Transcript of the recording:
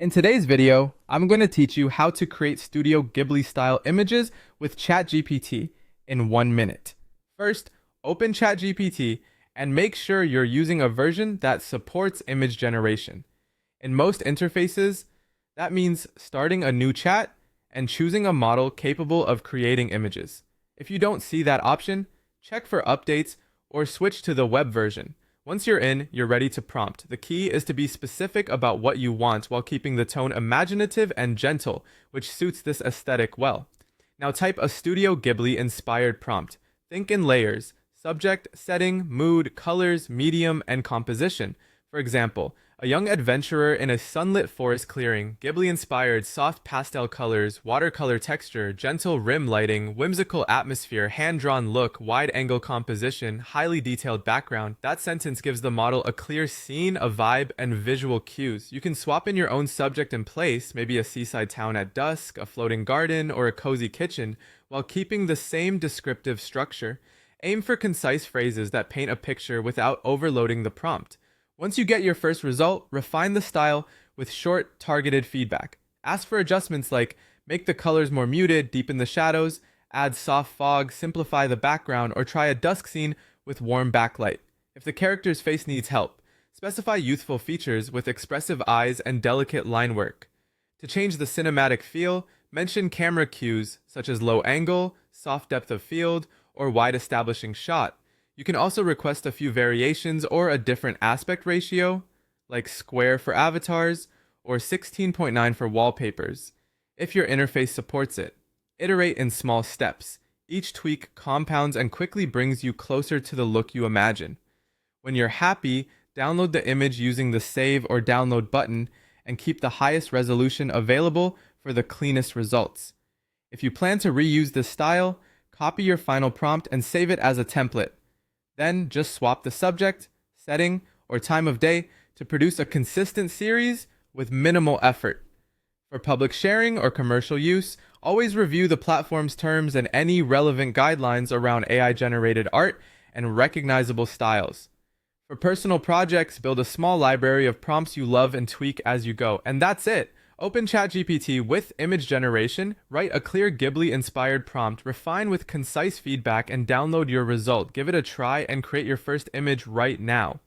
In today's video, I'm going to teach you how to create Studio Ghibli-style images with ChatGPT in 1 minute. First, open ChatGPT and make sure you're using a version that supports image generation. In most interfaces, that means starting a new chat and choosing a model capable of creating images. If you don't see that option, check for updates or switch to the web version. Once you're in, you're ready to prompt. The key is to be specific about what you want while keeping the tone imaginative and gentle, which suits this aesthetic well. Now type a Studio Ghibli-inspired prompt. Think in layers: subject, setting, mood, colors, medium, and composition. For example, a young adventurer in a sunlit forest clearing, Ghibli-inspired soft pastel colors, watercolor texture, gentle rim lighting, whimsical atmosphere, hand-drawn look, wide-angle composition, highly detailed background. That sentence gives the model a clear scene, a vibe, and visual cues. You can swap in your own subject and place, maybe a seaside town at dusk, a floating garden, or a cozy kitchen, while keeping the same descriptive structure. Aim for concise phrases that paint a picture without overloading the prompt. Once you get your first result, refine the style with short, targeted feedback. Ask for adjustments like make the colors more muted, deepen the shadows, add soft fog, simplify the background, or try a dusk scene with warm backlight. If the character's face needs help, specify youthful features with expressive eyes and delicate line work. To change the cinematic feel, mention camera cues such as low angle, soft depth of field, or wide establishing shot. You can also request a few variations or a different aspect ratio, like square for avatars or 16:9 for wallpapers, if your interface supports it. Iterate in small steps. Each tweak compounds and quickly brings you closer to the look you imagine. When you're happy, download the image using the Save or Download button and keep the highest resolution available for the cleanest results. If you plan to reuse this style, copy your final prompt and save it as a template. Then just swap the subject, setting, or time of day to produce a consistent series with minimal effort. For public sharing or commercial use, always review the platform's terms and any relevant guidelines around AI-generated art and recognizable styles. For personal projects, build a small library of prompts you love and tweak as you go. And that's it! Open ChatGPT with image generation, write a clear Ghibli-inspired prompt, refine with concise feedback, and download your result. Give it a try and create your first image right now.